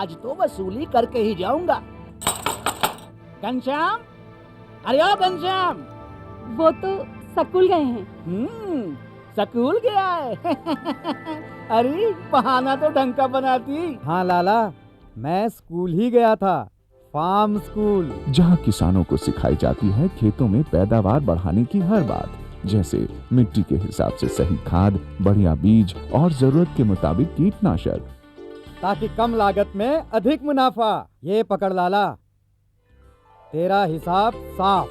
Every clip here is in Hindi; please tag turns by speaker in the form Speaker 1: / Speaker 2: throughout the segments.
Speaker 1: आज तो वसूली करके ही जाऊंगा। घनश्याम, अरे ओ घनश्याम।
Speaker 2: वो तो स्कूल गए हैं।
Speaker 1: स्कूल गया है। अरे बहाना तो ढंग का बनाती।
Speaker 3: हाँ लाला, मैं स्कूल ही गया था, फार्म स्कूल,
Speaker 4: जहाँ किसानों को सिखाई जाती है खेतों में पैदावार बढ़ाने की हर बात, जैसे मिट्टी के हिसाब से सही खाद, बढ़िया बीज और जरूरत के मुताबिक कीटनाशक,
Speaker 3: ताकि कम लागत में अधिक मुनाफा। ये पकड़ लाला, तेरा हिसाब साफ।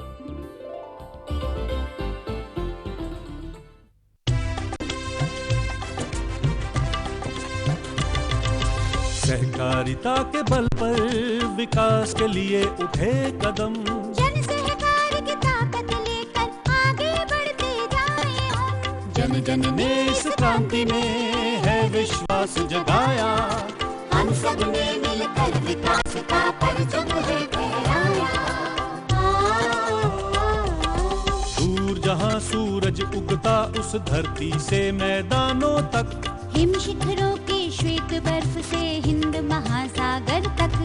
Speaker 5: सहकारिता के बल पर विकास के लिए उठे कदम,
Speaker 6: जन सहकार की ताकत लेकर आगे बढ़ते जाएं हम।
Speaker 5: जन जन ने इस क्रांति में है विश्वास जगाया,
Speaker 6: हम सब ने मिलकर विकास का परचम है फहराया।
Speaker 5: दूर जहाँ सूरज उगता उस धरती से मैदानों तक,
Speaker 6: हिम शिखरों की श्वेत बर्फ से हिंद महासागर तक,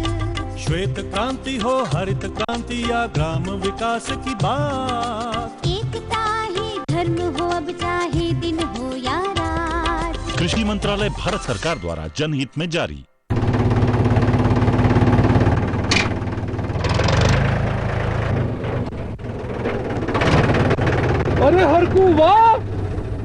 Speaker 5: श्वेत क्रांति हो हरित क्रांति या ग्राम विकास की बात,
Speaker 6: एकता ही धर्म हो अब चाहे दिन हो या रात।
Speaker 7: कृषि मंत्रालय भारत सरकार द्वारा जनहित में जारी।
Speaker 8: अरे हरकू वाह,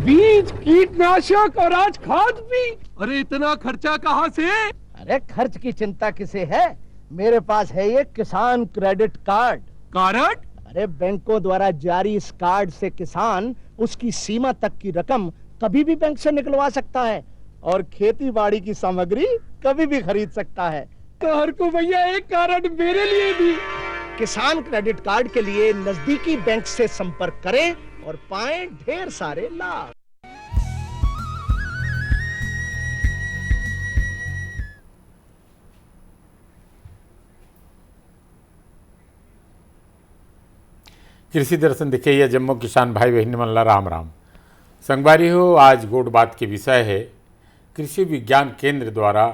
Speaker 8: बीज, कीटनाशक और आज खाद भी। अरे इतना खर्चा कहाँ से?
Speaker 1: अरे खर्च की चिंता किसे है, मेरे पास है ये किसान क्रेडिट कार्ड।
Speaker 8: कार्ड?
Speaker 1: अरे बैंकों द्वारा जारी इस कार्ड से किसान उसकी सीमा तक की रकम कभी भी बैंक से निकलवा सकता है और खेती बाड़ी की सामग्री कभी भी खरीद सकता है।
Speaker 8: तो हरकू भैया एक कार्ड मेरे लिए भी।
Speaker 1: किसान क्रेडिट कार्ड के लिए नजदीकी बैंक से संपर्क करें और पाएं ढेर सारे लाभ।
Speaker 9: कृषि दर्शन दिखे जम्मू किसान भाई बहन मन ला राम राम। संगवारी हो, आज गोट बात के विषय है कृषि विज्ञान केंद्र द्वारा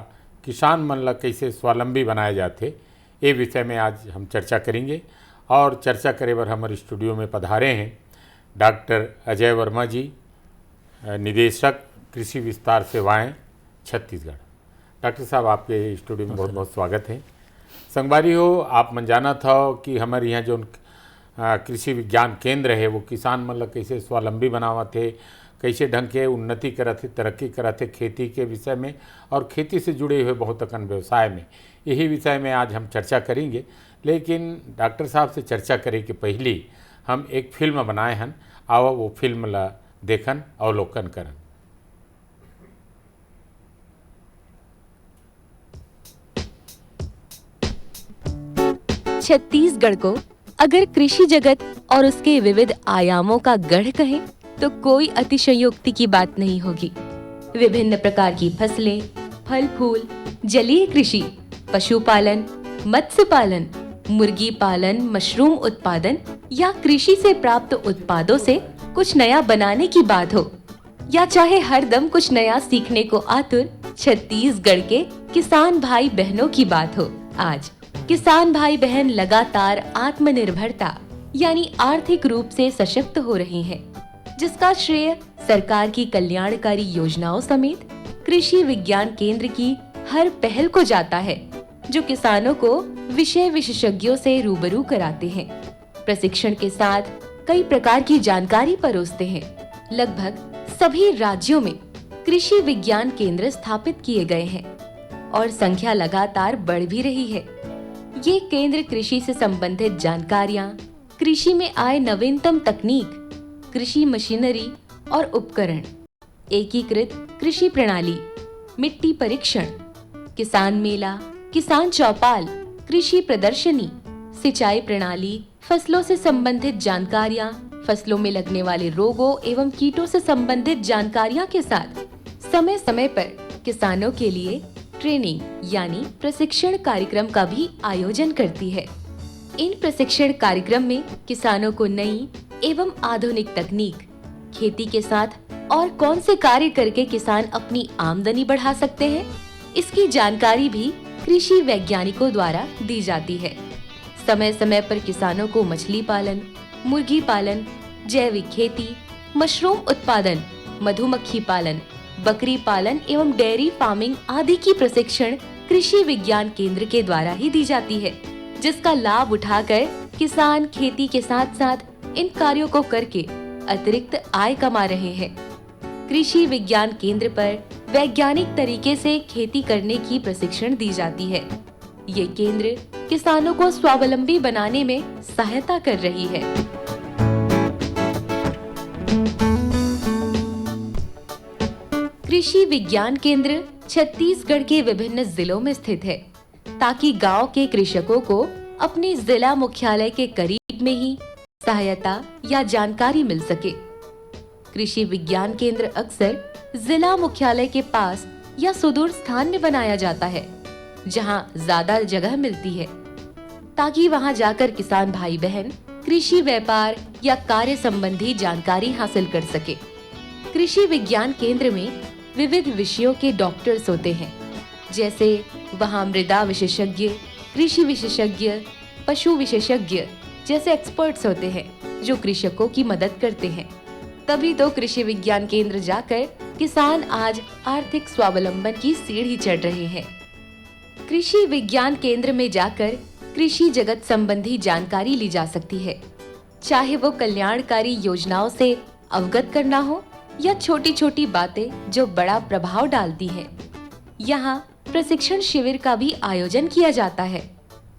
Speaker 9: किसान मन ला कैसे स्वावलंबी बनाए जाते, ये विषय में आज हम चर्चा करेंगे। और चर्चा करे बर हमारे स्टूडियो में पधारे हैं डॉक्टर अजय वर्मा जी, निदेशक कृषि विस्तार सेवाएं छत्तीसगढ़। डॉक्टर साहब, आपके स्टूडियो में बहुत बहुत स्वागत है। संगवारी हो, आप मन जाना था कि हमारे यहाँ जो कृषि विज्ञान केंद्र है वो किसान मन ला कैसे स्वावलंबी बनावत है, कैसे ढंग के उन्नति करत है, तरक्की करत है खेती के विषय में और खेती से जुड़े हुए बहुत अकन व्यवसाय में। यही विषय में आज हम चर्चा करेंगे। लेकिन डॉक्टर साहब से चर्चा करे के पहले हम एक फिल्म बनाए हैं, आओ वो फिल्म ला देखन अवलोकन करन।
Speaker 10: छत्तीसगढ़ को अगर कृषि जगत और उसके विविध आयामों का गढ़ कहें तो कोई अतिशयोक्ति की बात नहीं होगी। विभिन्न प्रकार की फसलें, फल फूल, जलीय कृषि, पशुपालन, मत्स्य पालन, मुर्गी पालन, मशरूम उत्पादन या कृषि से प्राप्त उत्पादों से कुछ नया बनाने की बात हो, या चाहे हर दम कुछ नया सीखने को आतुर छत्तीसगढ़ के किसान भाई बहनों की बात हो। आज किसान भाई बहन लगातार आत्मनिर्भरता यानी आर्थिक रूप से सशक्त हो रहे हैं, जिसका श्रेय सरकार की कल्याणकारी योजनाओं समेत कृषि विज्ञान केंद्र की हर पहल को जाता है, जो किसानों को विषय विशेषज्ञों से रूबरू कराते हैं, प्रशिक्षण के साथ कई प्रकार की जानकारी परोसते हैं। लगभग सभी राज्यों में कृषि विज्ञान केंद्र स्थापित किए गए हैं और संख्या लगातार बढ़ भी रही है। ये केंद्र कृषि से संबंधित जानकारियाँ, कृषि में आए नवीनतम तकनीक, कृषि मशीनरी और उपकरण, एकीकृत कृषि प्रणाली, मिट्टी परीक्षण, किसान मेला, किसान चौपाल, कृषि प्रदर्शनी, सिंचाई प्रणाली, फसलों से संबंधित जानकारियाँ, फसलों में लगने वाले रोगों एवं कीटों से संबंधित जानकारियाँ के साथ समय समय पर किसानों के लिए ट्रेनिंग यानी प्रशिक्षण कार्यक्रम का भी आयोजन करती है। इन प्रशिक्षण कार्यक्रम में किसानों को नई एवं आधुनिक तकनीक, खेती के साथ और कौन से कार्य करके किसान अपनी आमदनी बढ़ा सकते हैं, इसकी जानकारी भी कृषि वैज्ञानिकों द्वारा दी जाती है। समय समय पर किसानों को मछली पालन, मुर्गी पालन, जैविक खेती, मशरूम उत्पादन, मधुमक्खी पालन, बकरी पालन एवं डेयरी फार्मिंग आदि की प्रशिक्षण कृषि विज्ञान केंद्र के द्वारा ही दी जाती है, जिसका लाभ उठाकर किसान खेती के साथ साथ इन कार्यों को करके अतिरिक्त आय कमा रहे हैं। कृषि विज्ञान केंद्र पर वैज्ञानिक तरीके से खेती करने की प्रशिक्षण दी जाती है। ये केंद्र किसानों को स्वावलंबी बनाने में सहायता कर रही है। कृषि विज्ञान केंद्र छत्तीसगढ़ के विभिन्न जिलों में स्थित है, ताकि गांव के कृषकों को अपने जिला मुख्यालय के करीब में ही सहायता या जानकारी मिल सके। कृषि विज्ञान केंद्र अक्सर जिला मुख्यालय के पास या सुदूर स्थान में बनाया जाता है, जहां ज्यादा जगह मिलती है, ताकि वहां जाकर किसान भाई बहन कृषि व्यापार या कार्य संबंधी जानकारी हासिल कर सके। कृषि विज्ञान केंद्र में विविध विषयों के डॉक्टर्स होते हैं, जैसे वहां मृदा विशेषज्ञ, कृषि विशेषज्ञ, पशु विशेषज्ञ जैसे एक्सपर्ट्स होते हैं, जो कृषकों की मदद करते हैं। तभी तो कृषि विज्ञान केंद्र जाकर किसान आज आर्थिक स्वावलंबन की सीढ़ी चढ़ रहे हैं। कृषि विज्ञान केंद्र में जाकर कृषि जगत संबंधी जानकारी ली जा सकती है, चाहे वो कल्याणकारी योजनाओं से अवगत करना हो या छोटी छोटी बातें जो बड़ा प्रभाव डालती हैं। यहाँ प्रशिक्षण शिविर का भी आयोजन किया जाता है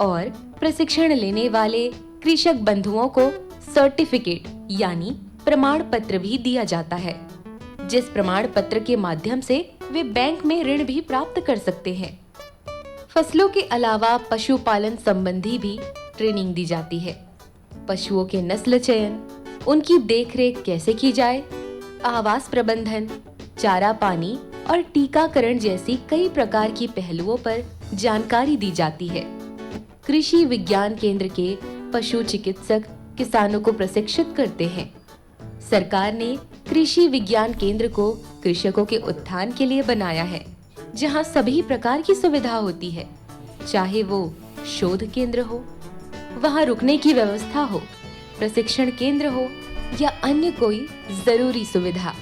Speaker 10: और प्रशिक्षण लेने वाले कृषक बंधुओं को सर्टिफिकेट यानी प्रमाण पत्र भी दिया जाता है, जिस प्रमाण पत्र के माध्यम से वे बैंक में ऋण भी प्राप्त कर सकते हैं। फसलों के अलावा पशुपालन संबंधी भी ट्रेनिंग दी जाती है। पशुओं के नस्ल चयन, उनकी देखरेख कैसे की जाए, आवास प्रबंधन, चारा पानी और टीकाकरण जैसी कई प्रकार की पहलुओं पर जानकारी दी जाती है। कृषि विज्ञान केंद्र के पशु चिकित्सक किसानों को प्रशिक्षित करते हैं। सरकार ने कृषि विज्ञान केंद्र को कृषकों के उत्थान के लिए बनाया है, जहां सभी प्रकार की सुविधा होती है, चाहे वो शोध केंद्र हो, वहां रुकने की व्यवस्था हो, प्रशिक्षण केंद्र हो या अन्य कोई जरूरी सुविधा।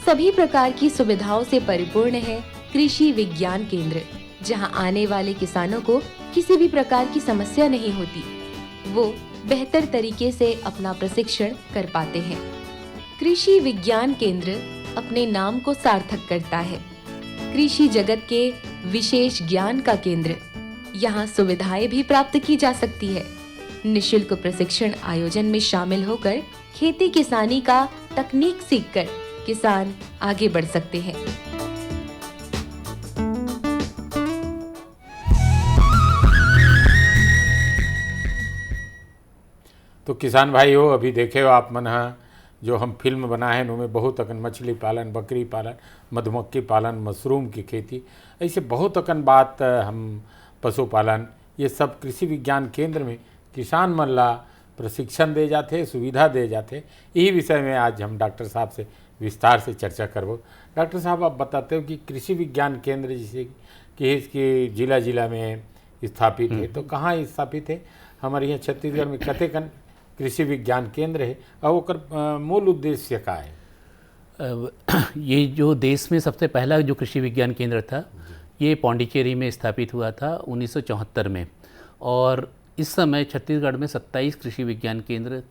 Speaker 10: सभी प्रकार की सुविधाओं से परिपूर्ण है कृषि विज्ञान केंद्र, जहां आने वाले किसानों को किसी भी प्रकार की समस्या नहीं होती। वो बेहतर तरीके से अपना प्रशिक्षण कर पाते हैं। कृषि विज्ञान केंद्र अपने नाम को सार्थक करता है। कृषि जगत के विशेष ज्ञान का केंद्र। यहाँ सुविधाएं भी प्राप्त की जा सकती है। निशुल्क प्रशिक्षण आयोजन में शामिल होकर खेती किसानी का तकनीक सीखकर किसान आगे बढ़ सकते हैं।
Speaker 9: तो किसान भाई हो, अभी देखे हो आप मन जो हम फिल्म बनाए हैं उनमें बहुत अकन मछली पालन, बकरी पालन, मधुमक्खी पालन, मशरूम की खेती, ऐसे बहुत अकन बात हम पशुपालन, ये सब कृषि विज्ञान केंद्र में किसान मन ला प्रशिक्षण दे जाते, सुविधा दे जाते। यही विषय में आज हम डॉक्टर साहब से विस्तार से चर्चा करबो। डॉक्टर साहब, आप बताते हो कि कृषि विज्ञान केंद्र जैसे कि इसके जिला जिला में स्थापित है, तो कहाँ स्थापित है? हमारे यहाँ छत्तीसगढ़ में कतेकन कृषि विज्ञान केंद्र है और ओकर मूल उद्देश्य का है?
Speaker 11: ये जो देश में सबसे पहला जो कृषि विज्ञान केंद्र था, ये पौंडीचेरी में स्थापित हुआ था 1974 में, और इस समय छत्तीसगढ़ में 27 कृषि विज्ञान केंद्र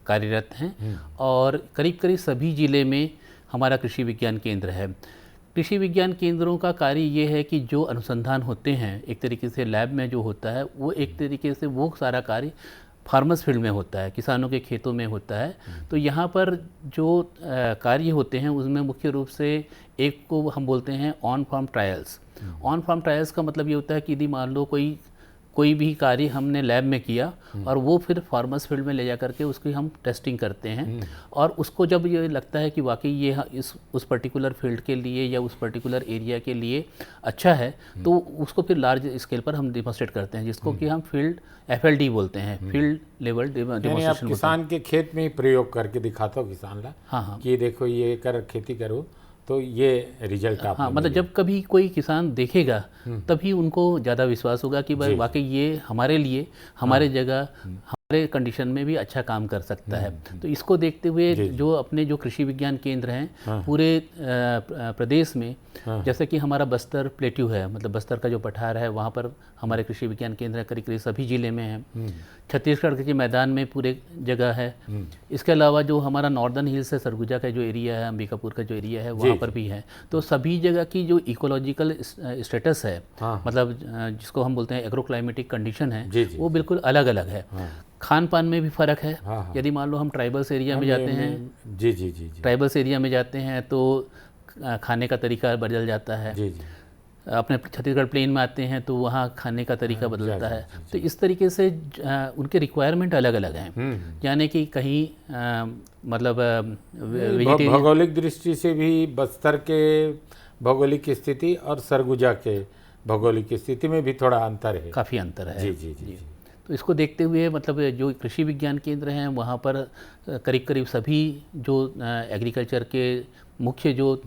Speaker 11: कार्यरत हैं और करीब करीब सभी ज़िले में हमारा कृषि विज्ञान केंद्र है। कृषि विज्ञान केंद्रों का कार्य ये है कि जो अनुसंधान होते हैं एक तरीके से लैब में जो होता है, वो एक तरीके से वो सारा कार्य फार्मर्स फील्ड में होता है, किसानों के खेतों में होता है। तो यहाँ पर जो कार्य होते हैं उसमें मुख्य रूप से एक को हम बोलते हैं on farm trials. On farm trials का मतलब ये होता है कि यदि मान लो कोई भी कार्य हमने लैब में किया और वो फिर फार्मर्स फील्ड में ले जा करके उसकी हम टेस्टिंग करते हैं, और उसको जब ये लगता है कि वाकई ये उस पर्टिकुलर फील्ड के लिए या उस पर्टिकुलर एरिया के लिए अच्छा है, तो उसको फिर लार्ज स्केल पर हम डेमोस्ट्रेट करते हैं, जिसको कि हम फील्ड FLD बोलते हैं, फील्ड लेवल डेमोस्ट्रेशन।
Speaker 9: आप किसान के खेत में ही प्रयोग करके दिखाते हो किसान ला,
Speaker 11: हाँ,
Speaker 9: कि देखो ये कर खेती करो तो ये रिजल्ट आप
Speaker 11: हाँ, मतलब जब कभी कोई किसान देखेगा तभी उनको ज़्यादा विश्वास होगा कि भाई वाकई ये हमारे लिए, हमारे जगह, हमारे कंडीशन में भी अच्छा काम कर सकता है। तो इसको देखते हुए जो अपने जो कृषि विज्ञान केंद्र हैं पूरे प्रदेश में, जैसे कि हमारा बस्तर प्लेट्यू है, मतलब बस्तर का जो पठार है वहाँ पर हमारे कृषि विज्ञान केंद्र करीब करीब सभी जिले में हैं। छत्तीसगढ़ के मैदान में पूरे जगह है। इसके अलावा जो हमारा नॉर्दर्न हिल्स है, सरगुजा का जो एरिया है, अंबिकापुर का जो एरिया है वहाँ पर भी है। तो सभी जगह की जो इकोलॉजिकल स्टेटस है, मतलब जिसको हम बोलते हैं एग्रोक्लाइमेटिक कंडीशन है, वो बिल्कुल अलग अलग है। खान पान में भी फ़र्क है। यदि मान लो हम ट्राइबल्स एरिया में जाते हैं, ट्राइबल्स एरिया में जाते हैं तो खाने का तरीका बदल जाता है। अपने छत्तीसगढ़ प्लेन में आते हैं तो वहाँ खाने का तरीका बदलता है। तो इस तरीके से उनके रिक्वायरमेंट अलग अलग हैं। यानी कि कहीं मतलब
Speaker 9: भौगोलिक दृष्टि से भी बस्तर के भौगोलिक स्थिति और सरगुजा के भौगोलिक स्थिति में भी थोड़ा अंतर है,
Speaker 11: काफ़ी अंतर है।
Speaker 9: जी।
Speaker 11: तो इसको देखते हुए मतलब जो कृषि विज्ञान केंद्र हैं वहाँ पर करीब करीब सभी जो एग्रीकल्चर के मुख्य जो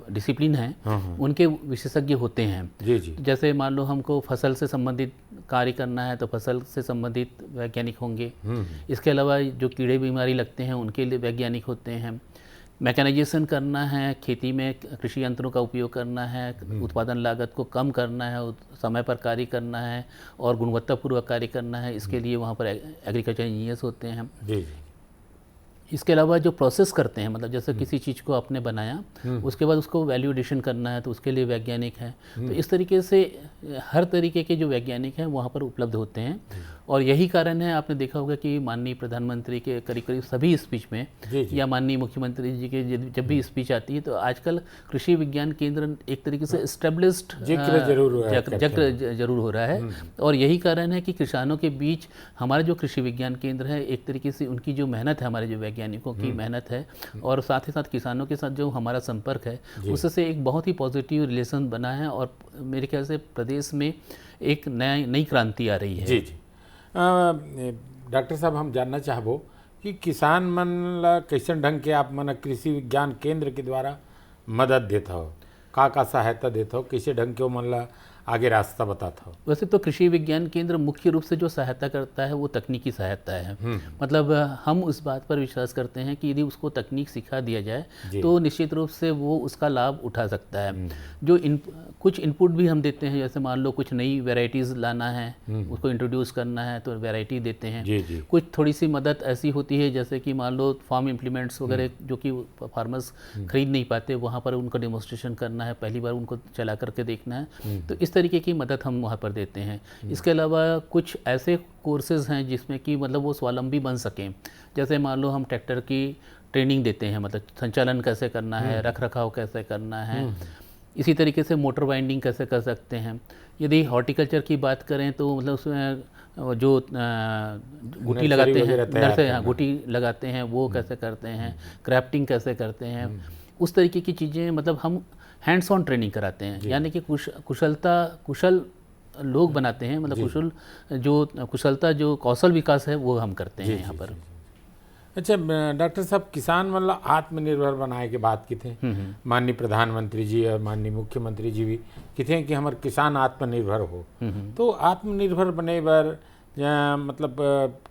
Speaker 11: डिसिप्लिन हैं उनके विशेषज्ञ होते हैं। जैसे मान लो हमको फसल से संबंधित कार्य करना है तो फसल से संबंधित वैज्ञानिक होंगे। इसके अलावा जो कीड़े बीमारी लगते हैं उनके लिए वैज्ञानिक होते हैं। मैकेनाइजेशन करना है, खेती में कृषि यंत्रों का उपयोग करना है, उत्पादन लागत को कम करना है, समय पर कार्य करना है और गुणवत्तापूर्वक कार्य करना है, इसके लिए वहाँ पर एग्रीकल्चर इंजीनियर्स होते हैं। इसके अलावा जो प्रोसेस करते हैं, मतलब जैसे किसी चीज़ को आपने बनाया उसके बाद उसको वैल्यू एडिशन करना है तो उसके लिए वैज्ञानिक हैं। तो इस तरीके से हर तरीके के जो वैज्ञानिक हैं वहाँ पर उपलब्ध होते हैं। और यही कारण है, आपने देखा होगा कि माननीय प्रधानमंत्री के करीब करीब सभी स्पीच में या माननीय मुख्यमंत्री जी के जब भी स्पीच आती है तो आजकल कृषि विज्ञान केंद्र एक तरीके से एस्टेब्लिश्ड जिक्र जरूर हो रहा है। और यही कारण है कि किसानों के बीच हमारे जो कृषि विज्ञान केंद्र है एक तरीके से उनकी जो मेहनत है, हमारे जो वैज्ञानिकों की मेहनत है और साथ ही साथ किसानों के साथ जो हमारा संपर्क है उससे एक बहुत ही पॉजिटिव रिलेशन बना है और मेरे ख्याल से प्रदेश में एक नई क्रांति आ रही है।
Speaker 9: डॉक्टर साहब, हम जानना चाहबो कि किसान मन ला कैसन ढंग के आप मन कृषि विज्ञान केंद्र के द्वारा मदद देता हो, का सहायता देता हो, कैसे ढंग के वो मन ला आगे रास्ता बताता हो?
Speaker 11: वैसे तो कृषि विज्ञान केंद्र मुख्य रूप से जो सहायता करता है वो तकनीकी सहायता है। मतलब हम उस बात पर विश्वास करते हैं कि यदि उसको तकनीक सिखा दिया जाए तो निश्चित रूप से वो उसका लाभ उठा सकता है। जो कुछ इनपुट भी हम देते हैं, जैसे मान लो कुछ नई वैरायटीज़ लाना है, उसको इंट्रोड्यूस करना है तो वैरायटी देते हैं। कुछ थोड़ी सी मदद ऐसी होती है जैसे कि मान लो फार्म इम्प्लीमेंट्स वगैरह जो कि फार्मर्स खरीद नहीं पाते, वहाँ पर उनका डेमोन्स्ट्रेशन करना है, पहली बार उनको चला करके देखना है, तो इस तरीके की मदद हम वहाँ पर देते हैं। इसके अलावा कुछ ऐसे कोर्सेज़ हैं जिसमें कि मतलब वो स्वावलंबी बन सकें। जैसे मान लो हम ट्रैक्टर की ट्रेनिंग देते हैं, मतलब संचालन कैसे करना है, रख रखाव कैसे करना है, इसी तरीके से मोटर बाइंडिंग कैसे कर सकते हैं। यदि हॉर्टिकल्चर की बात करें तो मतलब उसमें जो गुटी लगाते हैं, गुटी लगाते हैं वो कैसे करते हैं, क्राफ्टिंग कैसे करते हैं, उस तरीके की चीज़ें मतलब हम हैंड्स ऑन ट्रेनिंग कराते हैं। यानी कि कुशल लोग बनाते हैं, मतलब कुशलता जो कौशल विकास है वो हम करते हैं यहाँ पर।
Speaker 9: अच्छा डॉक्टर साहब, किसान मतलब आत्मनिर्भर बनाए के बात की थे, माननीय प्रधानमंत्री जी और माननीय मुख्यमंत्री जी भी कहते हैं कि हमारे किसान आत्मनिर्भर हो। तो आत्मनिर्भर बने बर मतलब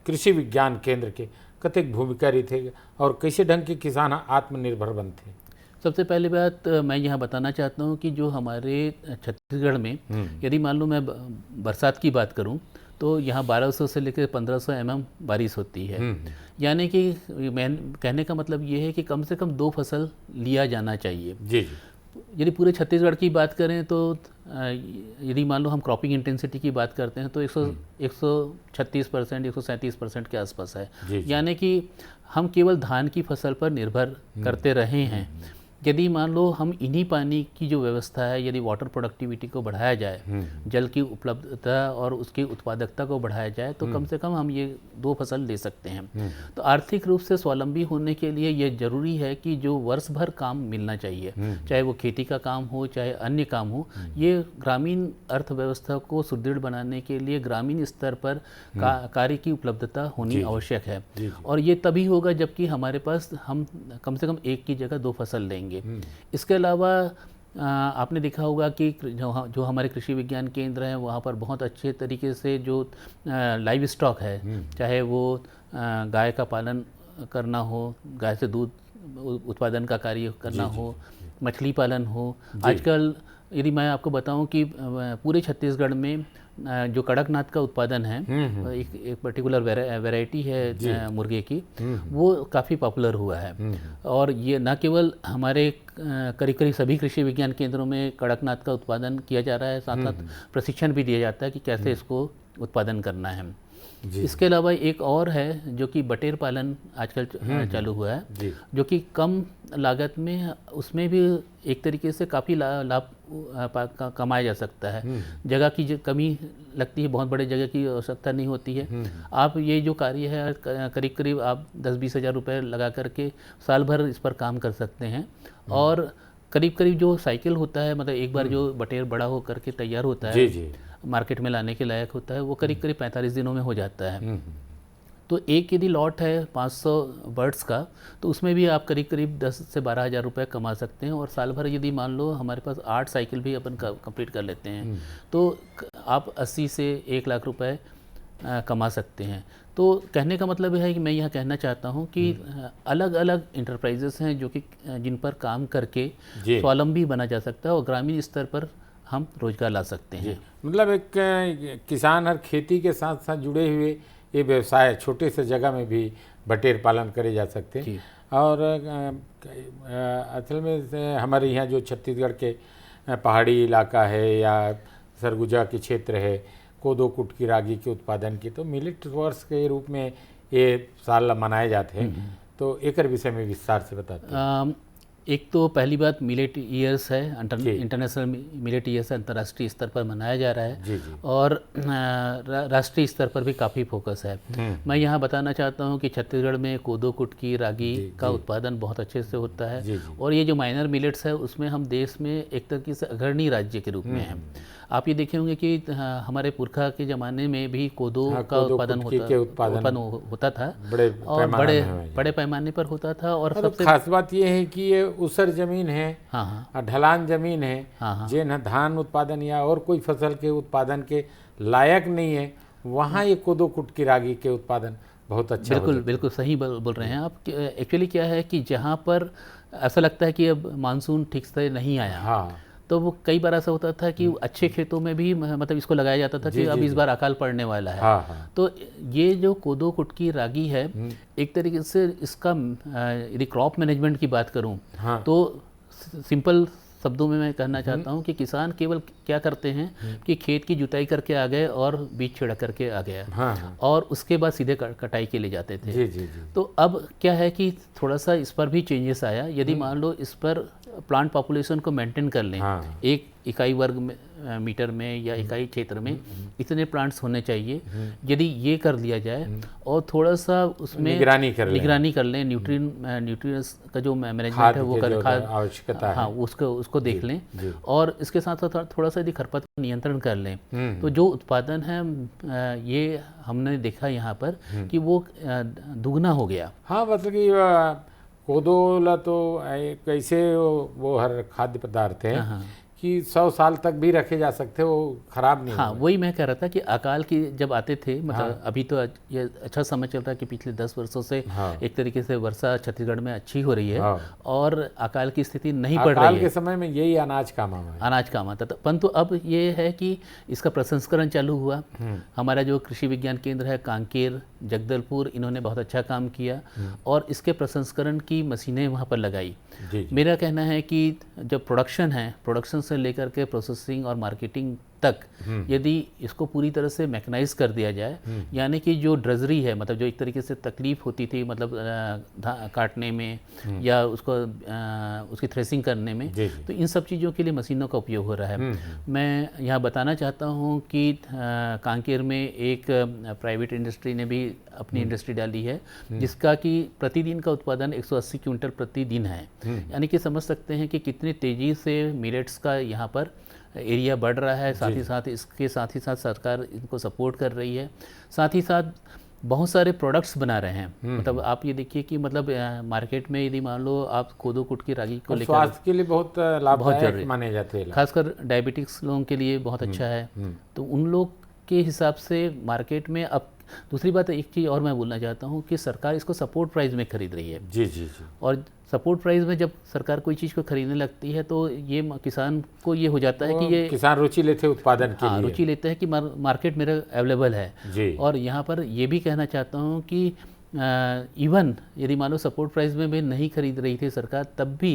Speaker 9: कृषि विज्ञान केंद्र के कतेक भूमिका रही थे और कैसे ढंग के किसान आत्मनिर्भर बनते?
Speaker 11: सबसे पहली बात मैं यहाँ बताना चाहता हूँ कि जो हमारे छत्तीसगढ़ में यदि मान लो मैं बरसात की बात करूँ तो यहाँ 1200 से लेकर 1500 mm बारिश होती है। यानी कि मैं कहने का मतलब ये है कि कम से कम 2 फसल लिया जाना चाहिए। यदि पूरे छत्तीसगढ़ की बात करें तो यदि मान लो हम क्रॉपिंग इंटेंसिटी की बात करते हैं तो 136%, 137% के आसपास है। यानी कि हम केवल धान की फसल पर निर्भर करते रहे हैं। यदि मान लो हम इन्हीं पानी की जो व्यवस्था है, यदि वाटर प्रोडक्टिविटी को बढ़ाया जाए, जल की उपलब्धता और उसकी उत्पादकता को बढ़ाया जाए तो कम से कम हम ये 2 फसल ले सकते हैं। तो आर्थिक रूप से स्वावलंबी होने के लिए ये जरूरी है कि जो वर्ष भर काम मिलना चाहिए, चाहे वो खेती का काम हो चाहे अन्य काम हो, ये ग्रामीण अर्थव्यवस्था को सुदृढ़ बनाने के लिए ग्रामीण स्तर पर कार्य की उपलब्धता होनी आवश्यक है। और ये तभी होगा जबकि हमारे पास हम कम से कम एक की जगह 2 फसल लेंगे। होंगे। इसके अलावा आपने देखा होगा कि जो हमारे कृषि विज्ञान केंद्र हैं वहाँ पर बहुत अच्छे तरीके से जो लाइव स्टॉक है, चाहे वो गाय का पालन करना हो, गाय से दूध उत्पादन का कार्य करना हो, मछली पालन हो। आजकल यदि मैं आपको बताऊं कि पूरे छत्तीसगढ़ में जो कड़कनाथ का उत्पादन है, एक पर्टिकुलर वैरायटी है मुर्गे की, वो काफ़ी पॉपुलर हुआ है। और ये न केवल हमारे करीब करीब सभी कृषि विज्ञान केंद्रों में कड़कनाथ का उत्पादन किया जा रहा है, साथ साथ प्रशिक्षण भी दिया जाता है कि कैसे इसको उत्पादन करना है। इसके अलावा एक और है जो कि बटेर पालन आजकल चालू हुआ है, जो कि कम लागत में उसमें भी एक तरीके से काफ़ी लाभ कमाया जा सकता है। जगह की कमी लगती है, बहुत बड़े जगह की आवश्यकता नहीं होती है। आप ये जो कार्य है करीब करीब आप 10-20 हज़ार रुपये लगा करके साल भर इस पर काम कर सकते हैं। और करीब करीब जो साइकिल होता है, मतलब एक बार जो बटेर बड़ा हो करके तैयार होता है, मार्केट में लाने के लायक होता है, वो करीब करीब 45 दिनों में हो जाता है। तो एक यदि लॉट है 500 बर्ड्स का, तो उसमें भी आप करीब करीब 10 से 12 हज़ार रुपये कमा सकते हैं। और साल भर यदि मान लो हमारे पास 8 साइकिल भी अपन कंप्लीट कर लेते हैं, तो आप 80 से 1 लाख रुपए कमा सकते हैं। तो कहने का मतलब है कि मैं यह कहना चाहता हूं कि अलग अलग इंटरप्राइजेस हैं जो कि जिन पर काम करके स्वावलंबी बना जा सकता है और ग्रामीण स्तर पर हम रोजगार ला सकते हैं।
Speaker 9: मतलब एक किसान हर खेती के साथ साथ जुड़े हुए ये व्यवसाय छोटे से जगह में भी बटेर पालन करे जा सकते हैं। और असल में हमारे यहाँ जो छत्तीसगढ़ के पहाड़ी इलाका है या सरगुजा के क्षेत्र है, कोदो कुटकी रागी के उत्पादन की, तो मिलेट वर्ष के रूप में ये साल मनाए जाते हैं। तो एक विषय में विस्तार से बताते हैं।
Speaker 11: एक तो पहली बात मिलेट ईयर्स है, इंटरनेशनल मिलेट ईयर्स अंतर्राष्ट्रीय स्तर पर मनाया जा रहा है। और राष्ट्रीय स्तर पर भी काफ़ी फोकस है। मैं यहाँ बताना चाहता हूँ कि छत्तीसगढ़ में कोदो कुटकी रागी का उत्पादन बहुत अच्छे से होता है। और ये जो माइनर मिलेट्स है उसमें हम देश में एक तरीके से अग्रणी राज्य के रूप में हैं। आप ये देखे होंगे कि हमारे पुरखा के ज़माने में भी कोदो का उत्पादन होता था, और बड़े पैमाने पर होता था। और सबसे
Speaker 9: खास बात ये है कि ये ऊसर जमीन है, ढलान जमीन है, जे न धान उत्पादन या और कोई फसल के उत्पादन के लायक नहीं है, वहाँ ये कोदो कुटकी रागी के उत्पादन बहुत अच्छा।
Speaker 11: बिल्कुल सही बोल रहे हैं आप। एक्चुअली क्या है कि जहाँ पर ऐसा लगता है कि अब मानसून ठीक से नहीं आया, तो वो कई बार ऐसा होता था कि अच्छे खेतों में भी मतलब इसको लगाया जाता था कि अब इस बार अकाल पड़ने वाला है। तो ये जो कोदो कुटकी रागी है, एक तरीके से इसका यदि क्रॉप मैनेजमेंट की बात करूं तो सिंपल शब्दों में मैं कहना चाहता हूं कि किसान केवल क्या करते हैं कि खेत की जुताई करके आ गए और बीज छिड़क करके आ गया, और उसके बाद सीधे कटाई के लिए जाते थे। तो अब क्या है कि थोड़ा सा इस पर भी चेंजेस आया। यदि मान लो इस पर प्लांट पॉपुलेशन को मेंटेन कर लें, एक इकाई वर्ग मीटर में या इकाई क्षेत्र में इतने प्लांट्स होने चाहिए, यदि ये कर लिया जाए और थोड़ा सा उसमें निगरानी कर लें, न्यूट्रिएंट्स का जो मैनेजमेंट है वो कर, आवश्यकता है उसको देख लें, और इसके साथ साथ थोड़ा सा यदि खरपतवार नियंत्रण कर लें, तो जो उत्पादन है ये हमने देखा यहाँ पर कि वो दुगना हो गया।
Speaker 9: हाँ, मतलब कि कोदोला तो कैसे वो हर खाद्य पदार्थ है कि 100 साल तक भी रखे जा सकते हैं, वो खराब नहीं।
Speaker 11: वही मैं कह रहा था कि अकाल की जब आते थे, मतलब अभी तो ये अच्छा समय चल रहा है कि पिछले 10 वर्षों से एक तरीके से वर्षा छत्तीसगढ़ में अच्छी हो रही है और अकाल की स्थिति नहीं पड़ रही है।
Speaker 9: अकाल के समय में यही अनाज काम
Speaker 11: आता था, परंतु अब ये है कि इसका प्रसंस्करण चालू हुआ। हमारा जो कृषि विज्ञान केंद्र है कांकेर, जगदलपुर, इन्होंने बहुत अच्छा काम किया और इसके प्रसंस्करण की मशीनें वहाँ पर लगाई। मेरा कहना है कि जब प्रोडक्शन से लेकर के प्रोसेसिंग और मार्केटिंग तक यदि इसको पूरी तरह से मैकेनाइज कर दिया जाए, यानी कि जो ड्रजरी है, मतलब जो एक तरीके से तकलीफ होती थी, मतलब काटने में या उसको उसकी थ्रेसिंग करने में, तो इन सब चीज़ों के लिए मशीनों का उपयोग हो रहा है। मैं यहाँ बताना चाहता हूँ कि कांकेर में एक प्राइवेट इंडस्ट्री ने भी अपनी इंडस्ट्री डाली है, जिसका कि प्रतिदिन का उत्पादन 180 क्विंटल प्रतिदिन है। यानी कि समझ सकते हैं कि कितनी तेज़ी से मिलेट्स का यहाँ पर एरिया बढ़ रहा है। साथ ही साथ इसके साथ ही साथ सरकार इनको सपोर्ट कर रही है। साथ ही साथ बहुत सारे प्रोडक्ट्स बना रहे हैं। मतलब आप ये देखिए कि मतलब मार्केट में यदि मान लो आप कोदो कुटकी रागी को लेकर,
Speaker 9: स्वास्थ्य के लिए बहुत लाभदायक माने जाते हैं,
Speaker 11: खासकर डायबिटिक्स लोगों के लिए बहुत अच्छा है। तो उन लोग के हिसाब से मार्केट में अब दूसरी बात एक चीज़ और मैं बोलना चाहता हूँ कि सरकार इसको सपोर्ट प्राइस में खरीद रही है।
Speaker 9: जी जी जी।
Speaker 11: और सपोर्ट प्राइस में जब सरकार कोई चीज़ को खरीदने लगती है तो ये किसान को ये हो जाता है कि ये
Speaker 9: किसान रुचि लेते हैं उत्पादन के लिए,
Speaker 11: रुचि लेते हैं कि मार्केट मेरा अवेलेबल है
Speaker 9: जी।
Speaker 11: और यहाँ पर ये भी कहना चाहता हूँ कि इवन यदि मान लो सपोर्ट प्राइस में भी नहीं खरीद रही थी सरकार, तब भी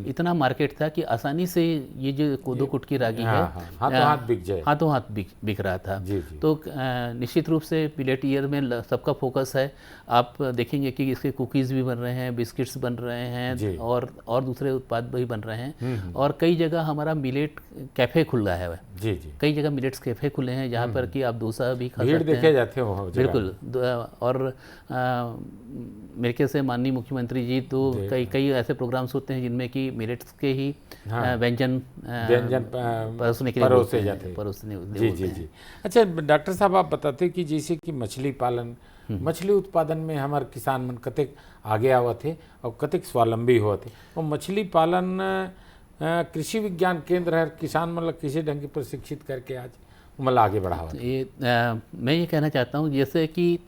Speaker 11: इतना मार्केट था कि आसानी से ये जो कोदो कुटकी रागी है
Speaker 9: हाथों हाथ बिक जाए,
Speaker 11: हाथों हाथ बिक रहा था।
Speaker 9: जी जी।
Speaker 11: तो निश्चित रूप से मिलेट ईयर में सबका फोकस है। आप देखेंगे कि इसके कुकीज़ भी बन रहे हैं, बिस्किट्स बन रहे हैं और दूसरे उत्पाद भी बन रहे हैं। और कई जगह हमारा मिलेट कैफ़े खुल रहा है।
Speaker 9: जी जी।
Speaker 11: कई जगह मिलेट्स कैफ़े खुले हैं जहाँ पर कि आप डोसा भी खा सकते हैं,
Speaker 9: देखे जाते हो।
Speaker 11: बिल्कुल। और मेरे ख्याल से माननीय मुख्यमंत्री जी तो कई ऐसे प्रोग्राम्स होते हैं जिनमें कि मिलेट्स के ही व्यंजन परोसने के लिए
Speaker 9: परोसे जाते
Speaker 11: हैं।
Speaker 9: जी जी जी। अच्छा डॉक्टर साहब, आप बताते कि जैसे कि मछली पालन, मछली उत्पादन में हमारे किसान मन कतेक आगे आवत है और कतेक स्वावलंबी होते हैं, और मछली पालन कृषि विज्ञान केंद्र है, किसान मतलब किसी ढंग की प्रशिक्षित करके आज मतलब आगे बढ़ावा।
Speaker 11: ये मैं ये कहना चाहता हूँ जैसे कि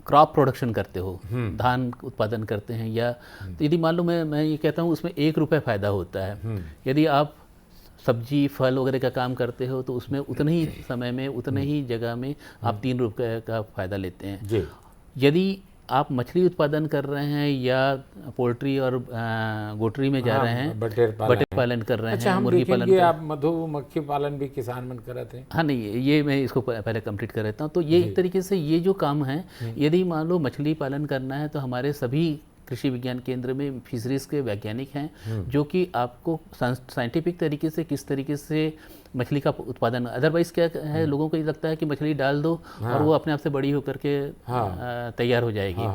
Speaker 11: क्रॉप प्रोडक्शन करते हो, धान उत्पादन करते हैं, या तो यदि मान लो मैं ये कहता हूँ उसमें 1 रुपये फ़ायदा होता है। यदि आप सब्जी फल वगैरह का काम करते हो तो उसमें उतने ही समय में उतने ही जगह में आप 3 रुपये का फ़ायदा लेते हैं जी। यदि आप मछली उत्पादन कर रहे हैं या पोल्ट्री और गोटरी में जा रहे हैं, बटेर पालन कर रहे हैं, मुर्गी पालन,
Speaker 9: आप मधुमक्खी पालन भी किसान मन करते हैं।
Speaker 11: हाँ नहीं, ये मैं इसको पहले कंप्लीट कर देता हूँ। तो ये एक तरीके से ये जो काम है, यदि मान लो मछली पालन करना है तो हमारे सभी कृषि विज्ञान केंद्र में फिशरीज के वैज्ञानिक हैं जो कि आपको साइंटिफिक तरीके से किस तरीके से मछली का उत्पादन, अदरवाइज क्या है लोगों को ये लगता है कि मछली डाल दो और वो अपने आप से बड़ी होकर के तैयार हो जाएगी।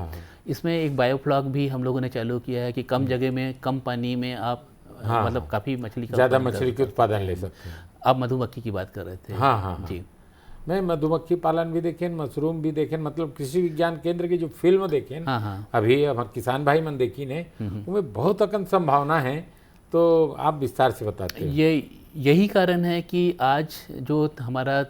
Speaker 11: इसमें एक बायोफ्लॉक भी हम लोगों ने चालू किया है कि कम जगह में कम पानी में आप मतलब काफ़ी मछली का
Speaker 9: ज़्यादा मछली के उत्पादन ले सकते हैं।
Speaker 11: आप मधुमक्खी की बात कर रहे थे।
Speaker 9: हाँ
Speaker 11: जी।
Speaker 9: मैं मधुमक्खी पालन भी देखें, मशरूम भी देखें, मतलब कृषि विज्ञान केंद्र की जो फिल्म देखें अभी हमारे किसान भाई मन देखी ने, उनमें बहुत अकन संभावना है। तो आप विस्तार से बताते हैं।
Speaker 11: यही कारण है कि आज जो हमारा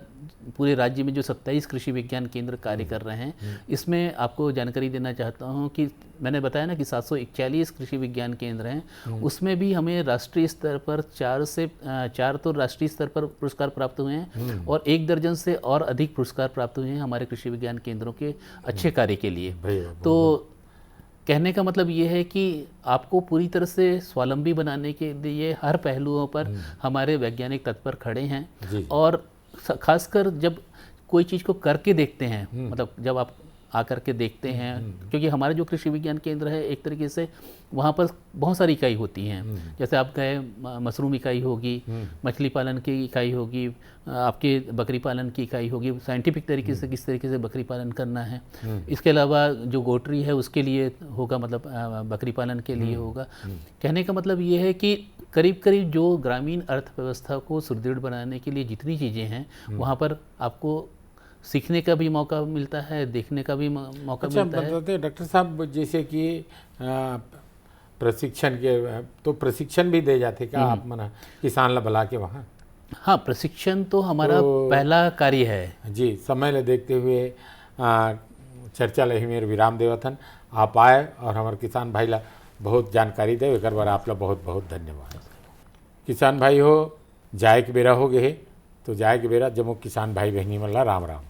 Speaker 11: पूरे राज्य में जो 27 कृषि विज्ञान केंद्र कार्य कर रहे हैं, इसमें आपको जानकारी देना चाहता हूं कि मैंने बताया ना कि 741 कृषि विज्ञान केंद्र हैं, उसमें भी हमें राष्ट्रीय स्तर पर 4 तो राष्ट्रीय स्तर पर पुरस्कार प्राप्त हुए हैं और 1 दर्जन से और अधिक पुरस्कार प्राप्त हुए हैं हमारे कृषि विज्ञान केंद्रों के अच्छे कार्य के लिए। तो कहने का मतलब ये है कि आपको पूरी तरह से स्वावलंबी बनाने के लिए हर पहलुओं पर हमारे वैज्ञानिक तत्पर खड़े हैं। और खासकर जब कोई चीज़ को करके देखते हैं, मतलब जब आप आकर के देखते हैं, क्योंकि हमारे जो कृषि विज्ञान केंद्र है एक तरीके से वहाँ पर बहुत सारी इकाई होती हैं। जैसे आप गए, मशरूम इकाई होगी, मछली पालन की इकाई होगी, आपके बकरी पालन की इकाई होगी, साइंटिफिक तरीके से किस तरीके से बकरी पालन करना है। इसके अलावा जो गोटरी है उसके लिए होगा, मतलब बकरी पालन के लिए होगा। कहने का मतलब ये है कि करीब करीब जो ग्रामीण अर्थव्यवस्था को सुदृढ़ बनाने के लिए जितनी चीज़ें हैं वहाँ पर आपको सीखने का भी मौका मिलता है, देखने का भी मौका मिलता है।
Speaker 9: बताते डॉक्टर साहब, जैसे कि प्रशिक्षण के तो प्रशिक्षण भी दे जाते क्या आप मना किसान ला बुला के वहाँ?
Speaker 11: हाँ, प्रशिक्षण तो हमारा पहला कार्य है
Speaker 9: जी। समय ले देखते हुए चर्चा लही मेरे विराम देवथन, आप आए और हमारे किसान भाई ला बहुत जानकारी दे, एक बार आप ला बहुत बहुत धन्यवाद। किसान भाई हो, जाए के बेरा हो गए तो जाए के बेरा जम्मू किसान भाई बहनी मल्ला राम राम।